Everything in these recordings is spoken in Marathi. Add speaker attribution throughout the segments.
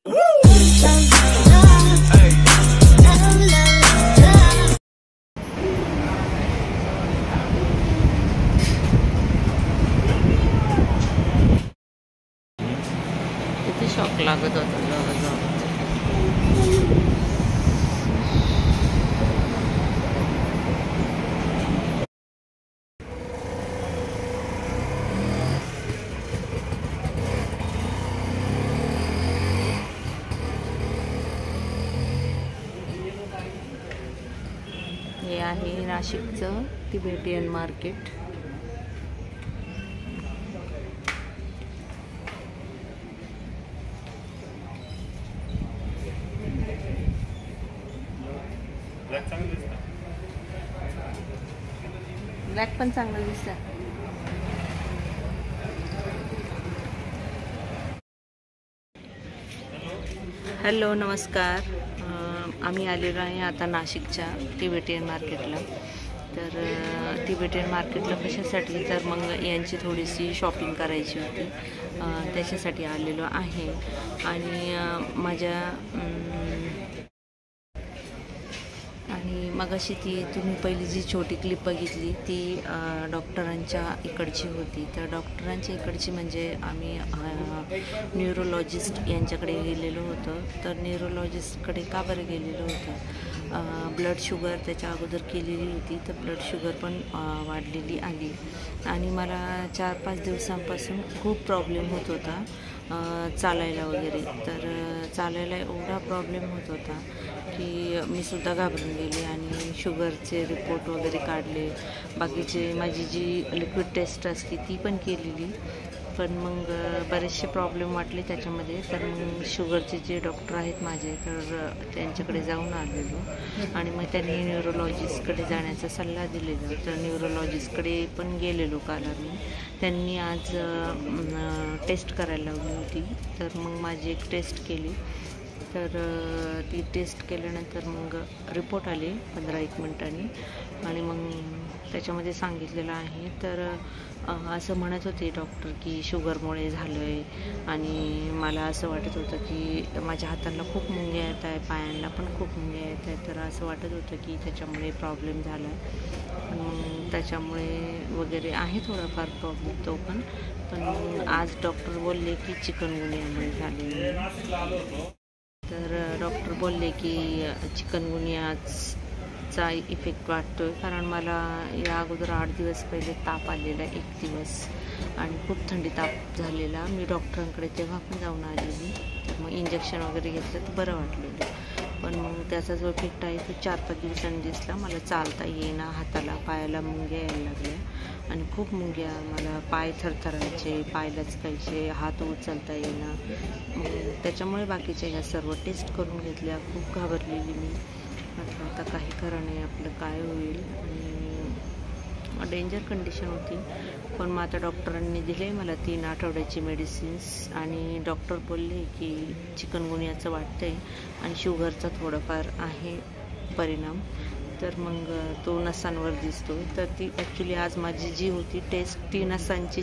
Speaker 1: किती शॉक लागत होता जवळजवळ. हे आहे नाशिकचं तिबेटियन मार्केट. ब्लॅक पण चांगलं दिसतं. हॅलो, नमस्कार. आम्ही आलेलो आहे आता नाशिकच्या तिबेटियन मार्केटला. तर तिबेटियन मार्केटला कशासाठी, तर मग यांची थोडीशी शॉपिंग करायची होती, त्याच्यासाठी आलेलो आहे. आणि मगाशी ती तुम्ही पहिली जी छोटी क्लिप बघितली ती डॉक्टरांच्या इकडची होती. तर डॉक्टरांच्या इकडची म्हणजे आम्ही न्यूरोलॉजिस्ट यांच्याकडे गेलेलो होतो. तर न्यूरोलॉजिस्टकडे का बरं गेलेलो होतं, ब्लड शुगर त्याच्या अगोदर केलेली होती, तर ब्लड शुगर पण वाढलेली आली. आणि मला 4-5 दिवसांपासून खूप प्रॉब्लेम होत होता चालायला वगैरे. तर चालायला एवढा प्रॉब्लेम होत होता की मी सुद्धा घाबरून गेले आणि शुगरचे रिपोर्ट वगैरे काढले. बाकीचे माझी जी लिक्विड टेस्ट असते ती पण केलेली, पण मग बरेचसे प्रॉब्लेम वाटले त्याच्यामध्ये. तर मग शुगरचे जे डॉक्टर आहेत माझे, तर त्यांच्याकडे जाऊन आलेलो आणि मग त्यांनी न्यूरोलॉजिस्टकडे जाण्याचा सल्ला दिलेला. तर न्यूरोलॉजिस्टकडे पण गेलेलो काल आम्ही. त्यांनी आज टेस्ट करायला लावली होती. तर मग माझी एक टेस्ट केली. तर ती टेस्ट केल्यानंतर मग रिपोर्ट आले 15-1 मिनिटांनी आणि मग त्याच्यामध्ये सांगितलेलं आहे. तर असं म्हणत होते डॉक्टर की शुगरमुळे झालं आहे. आणि मला असं वाटत होतं की माझ्या हातांना खूप मुंग्या येत आहे, पायांना पण खूप मुंग्या येत आहेत. तर असं वाटत होतं की त्याच्यामुळे प्रॉब्लेम झाला आहे. पण मग त्याच्यामुळे वगैरे आहे थोडाफार प्रॉब्लेम तो पण आज डॉक्टर बोलले की चिकनगुनियामुळे झाले. तर डॉक्टर बोलले की चिकनगुनियाचा इफेक्ट वाटतो आहे, कारण मला या अगोदर 8 दिवस पहिले ताप आलेला 1 दिवस आणि खूप थंडी ताप झालेला. मी डॉक्टरांकडे तेव्हा पण जाऊन आलेली. तर मग इंजेक्शन वगैरे घेतलं तर बरं वाटलेलं. पण मग त्याचा जो इफेक्ट आहे तो 4-5 दिवसांनी दिसला. मला चालता येईना, हाताला पायाला मुंग्या यायला लागल्या आणि खूप मुंग्या. मला पाय थरथरायचे, पाय लचकायचे, हात उचलता येईना. मग त्याच्यामुळे बाकीच्या ह्या सर्व टेस्ट करून घेतल्या. खूप घाबरलेली मी. म्हटलं आता काही खरं नाही, आपलं काय होईल. आणि डेंजर कंडिशन होती. पण मग आता डॉक्टरांनी दिले मला 3 आठवड्याची मेडिसिन्स आणि डॉक्टर बोलले की चिकनगुनियाचं वाटतं आहे आणि शुगरचा थोडाफार आहे परिणाम. तर मग तो नसांवर दिसतो. तर ती ॲक्च्युली आज माझी जी होती टेस्ट ती नसांची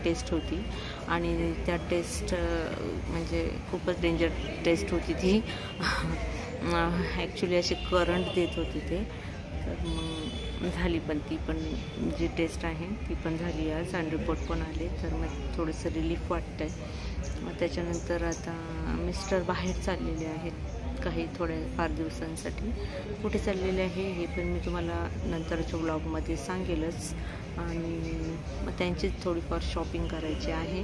Speaker 1: टेस्ट होती आणि त्या टेस्ट म्हणजे खूपच डेंजर टेस्ट होती ती. ॲक्च्युली असे करंट देत होते ते. तर मग झाली पण ती पण जी टेस्ट आहे ती पण झाली आज आणि रिपोर्ट पण आले. तर मग थोडंसं रिलीफ वाटतं आहे. मग त्याच्यानंतर आता मिस्टर बाहेर चाललेले आहेत काही थोड्या दिवसांसाठी. कुठे चाललेले आहे हे पण मी तुम्हाला नंतरच्या ब्लॉगमध्ये सांगेलच. आणि मग त्यांचीच थोडीफार शॉपिंग करायची आहे.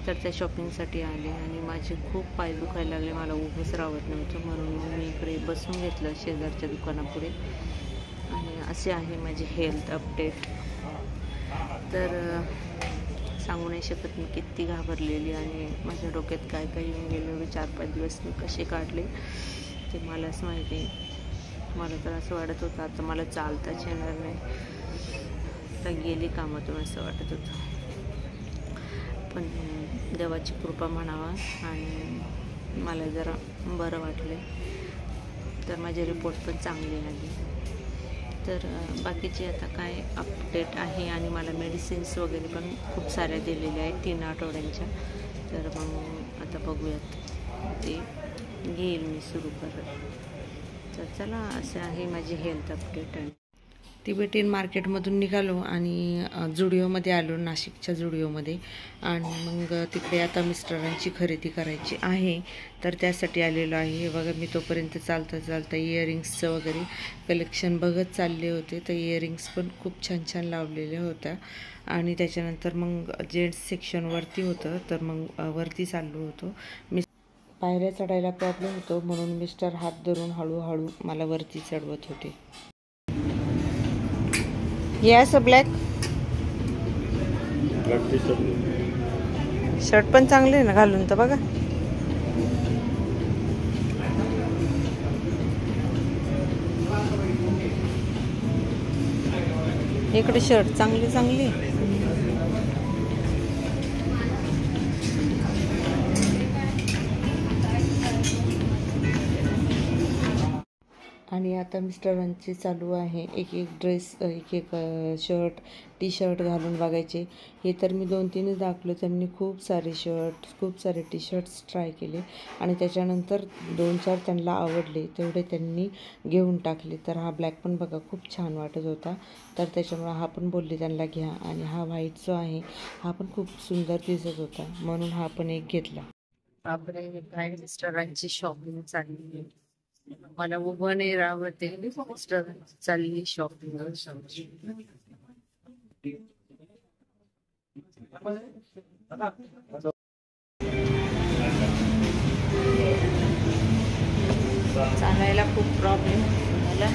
Speaker 1: तर त्या शॉपिंगसाठी आले आणि माझे खूप पाय दुखायला लागले. मला उभंच राहत नव्हतं, म्हणून मग मी इकडे बसून घेतलं शेजारच्या दुकानापुढे. आणि असे आहे माझी हेल्थ अपडेट. तर सांगू नाही शकत मी किती घाबरलेली आणि माझ्या डोक्यात काय काय येऊन गेलं. 4-5 दिवस मी कसे काढले ते मलाच माहिती. मला तर असं वाटत होतं आता मला चालताच येणार नाही, आता गेली कामातून असं वाटत होतं. पण देवाची कृपा म्हणावा आणि मला जरा बरं वाटले. तर माझे रिपोर्ट पण चांगले आले. तर बाकीचे आता काय अपडेट आहे. आणि मला मेडिसिन्स वगैरे पण खूप साऱ्या दिलेल्या आहेत 3 आठवड्यांच्या. तर मग आता बघूयात ते घेईल मी सुरू करत. तर चला, असं आहे माझी हेल्थ अपडेट. आणि तिबेटियन मार्केटमधून निघालो आणि जुडिओमध्ये आलो, नाशिकच्या जुडिओमध्ये. आणि मग तिकडे आता मिस्टरांची खरेदी करायची आहे, तर त्यासाठी आलेलो आहे. हे बघा, मी तोपर्यंत चालता चालता इयरिंग्सचं वगैरे कलेक्शन बघत चालले होते. तर इयरिंग्स पण खूप छान छान लावलेल्या होत्या. आणि त्याच्यानंतर मग जेंट्स सेक्शनवरती होतं, तर मग वरती चाललो होतो. पायऱ्या चढायला प्रॉब्लेम होतो, म्हणून मिस्टर हात धरून हळूहळू मला वरती चढवत होते. हे असं ब्लॅक शर्ट पण चांगले आहे ना घालून, तर बघा. इकडे शर्ट चांगली चांगली. आणि आता मिस्टरांचे चालू आहे एक एक ड्रेस, एक एक शर्ट, टी शर्ट घालून बघायचे. हे तर मी 2-3 दाखवलं, त्यांनी खूप सारे शर्ट, खूप सारे टी शर्ट्स ट्राय केले. आणि त्याच्यानंतर 2-4 त्यांना आवडले, तेवढे त्यांनी घेऊन टाकले. तर हा ब्लॅक पण बघा खूप छान वाटत होता, तर त्याच्यामुळे हा पण बोलले त्यांना घ्या. आणि हा व्हाईट जो आहे हा पण खूप सुंदर दिसत होता, म्हणून हा पण एक घेतला. बापरे, काय मिस्टरांची शॉपिंग चालली. मला उभं नाही राहते, मिस्टर चालली शॉपिंग. चालायला खूप प्रॉब्लेम मला.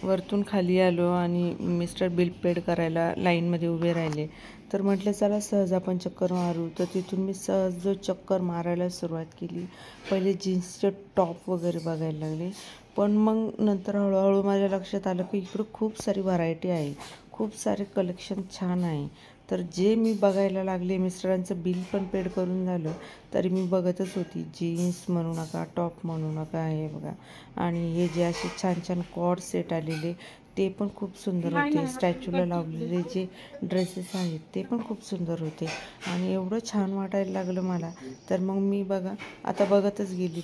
Speaker 1: वरतून खाली आलो आणि मिस्टर बिल पेड करायला लाईनमध्ये उभे राहिले. तर म्हटलं चला सहज आपण चक्कर मारू. तर तिथून मी सहज जो चक्कर मारायला सुरुवात केली. पहिले जीन्सचे टॉप वगैरे बघायला लागले, पण मग नंतर हळूहळू माझ्या लक्षात आलं की इकडं खूप सारी व्हरायटी आहे, खूप सारे कलेक्शन छान आहे. तर जे मी बघायला लागले, मिस्टरांचं बिल पण पेड करून झालं, तरी मी बघतच होती. जीन्स म्हणू नका, टॉप म्हणू नका, हे बघा. आणि हे जे असे छान छान कॉर्ड सेट आलेले, ते पण खूप सुंदर होते. स्टॅच्यूला लावलेले जे ड्रेसेस आहेत ते पण खूप सुंदर होते. आणि एवढं छान वाटायला लागलं मला, तर मग मी बघा आता बघतच गेली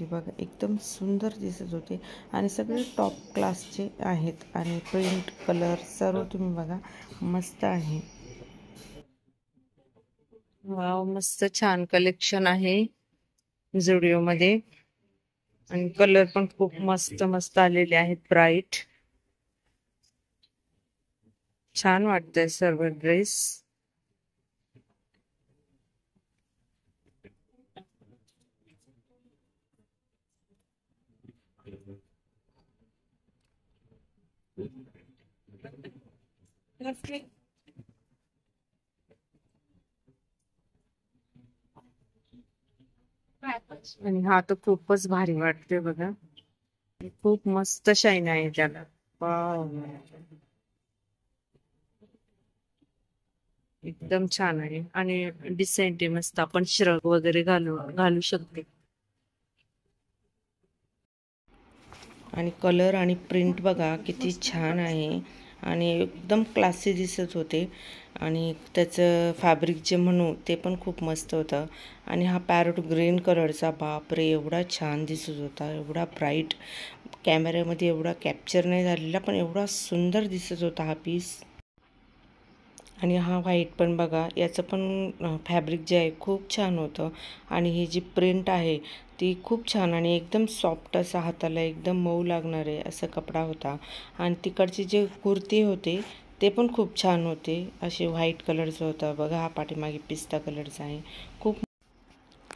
Speaker 1: बघा. एकदम सुंदर दिसत होते आणि सगळे टॉप क्लासचे आहेत. आणि प्रिंट, कलर सर्व तुम्ही बघा, मस्त आहे. वाव, मस्त छान कलेक्शन आहे जुडिओमध्ये. आणि कलर पण खूप मस्त मस्त आलेले आहेत, ब्राईट. छान वाटतंय सर्व ड्रेस. आणि हा तर खूपच भारी वाटते बघा, खूप मस्त शाईन आहे त्याला. वाव, एकदम छान आहे आणि डिसेंट आहे, मस्त. आपण श्रग वगैरे घालू शकते. आणि कलर आणि प्रिंट बघा किती छान आहे आणि एकदम क्लासी दिसत होते. आणि त्याचं फॅब्रिक जे म्हणू ते पण खूप मस्त होतं. आणि हा पॅरोट ग्रीन कलरचा, बापरे एवढा छान दिसत होता, एवढा ब्राईट. कॅमेऱ्यामध्ये एवढा कॅप्चर नाही झालेला, पण एवढा सुंदर दिसत होता हा पीस. आणि हा व्हाईट पण बघा, याचं पण फॅब्रिक जे आहे खूप छान होतं. आणि ही जी प्रिंट आहे ती खूप छान आणि एकदम सॉफ्ट, असा हाताला एकदम मऊ लागणार आहे असा कपडा होता. आणि तिकडचे जे कुर्ती होते ते पण खूप छान होते, असे व्हाईट कलरचं होतं बघा. हा पाठीमागे पिस्ता कलरचा आहे खूप.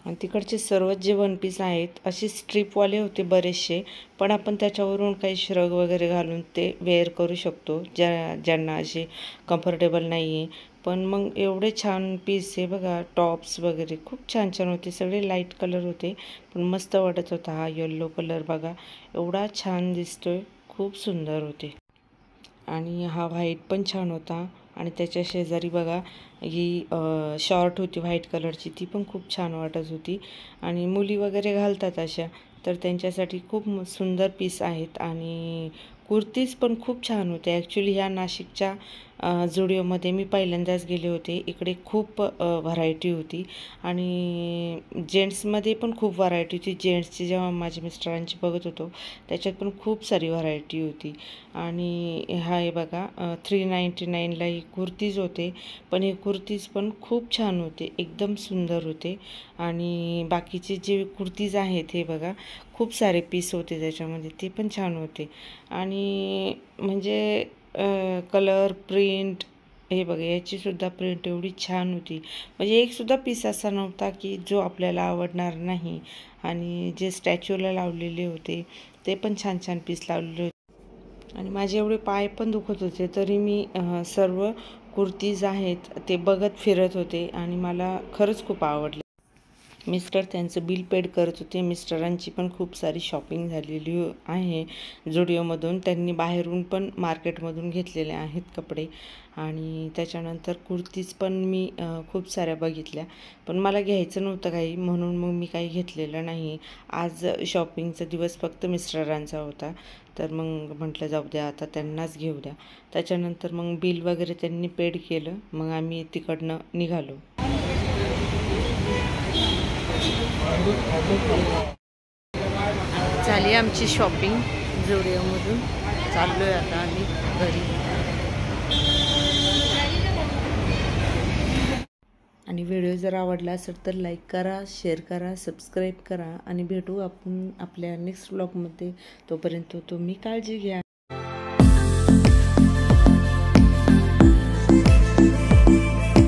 Speaker 1: आणि तिकडचे सर्वच जे वन पीस आहेत असे स्ट्रीपवाले होते बरेचसे, पण आपण त्याच्यावरून काही श्रग वगैरे घालून ते वेअर करू शकतो, ज्यांना असे कम्फर्टेबल नाही आहे. पण मग एवढे छान पीस आहे बघा, टॉप्स वगैरे खूप छान छान होते. सगळे लाईट कलर होते, पण मस्त वाटत होता. हा येल्लो कलर बघा, एवढा छान दिसतोय, खूप सुंदर होते. आणि हा व्हाईट पण छान होता. आणि त्याच्या शेजारी बघा ही शॉर्ट होती व्हाईट कलरची, ती पण खूप छान वाटत होती. आणि मुली वगैरे घालतात अशा, तर त्यांच्यासाठी खूप सुंदर पीस आहेत. आणि कुर्तीज पण खूप छान होते. ॲक्च्युली ह्या नाशिकच्या झुडिओमध्ये मी पहिल्यांदाच गेले होते. इकडे खूप व्हरायटी होती आणि जेंट्समध्ये पण खूप व्हरायटी होती. जेंट्सची जेव्हा माझ्या मिस्टरांची बघत होतो त्याच्यात पण खूप सारी व्हरायटी होती. आणि हा हे बघा 399ला ही कुर्तीज होते, पण हे कुर्तीज पण खूप छान होते, एकदम सुंदर होते. आणि बाकीचे जे कुर्तीज आहेत हे बघा खूप सारे पीस होते त्याच्यामध्ये, ते पण छान होते. आणि म्हणजे कलर प्रिंट हे बघा याचीसुद्धा प्रिंट एवढी छान होती, म्हणजे एकसुद्धा पीस असा नव्हता की जो आपल्याला आवडणार नाही. आणि जे स्टॅच्यूला लावलेले होते ते पण छान छान पीस लावलेले होते. आणि माझे एवढे पाय पण दुखत होते तरी मी सर्व कुर्तीज आहेत ते बघत फिरत होते आणि मला खरंच खूप आवडले. मिस्टर त्यांचं बिल पेड करत होते. मिस्टरांची पण खूप सारी शॉपिंग झालेली आहे झुडिओमधून. त्यांनी बाहेरून पण मार्केटमधून घेतलेले आहेत कपडे. आणि त्याच्यानंतर कुर्तीज पण मी खूप साऱ्या बघितल्या, पण मला घ्यायचं नव्हतं काही, म्हणून मग मी काही घेतलेलं नाही. आज शॉपिंगचा दिवस फक्त मिस्टरांचा होता, तर मग म्हटलं जाऊ द्या आता त्यांनाच घेऊ द्या. त्याच्यानंतर मग बिल वगैरे त्यांनी पेड केलं, मग आम्ही तिकडनं निघालो. झाली आमची शॉपिंग झुडिओमधून. चाललो आहे आता आम्ही घरी. आणि व्हिडिओ जर आवडला असेल तर लाईक करा, शेअर करा, सबस्क्राईब करा आणि भेटू आपण आपल्या नेक्स्ट व्लॉगमध्ये. तोपर्यंत तुम्ही काळजी घ्या.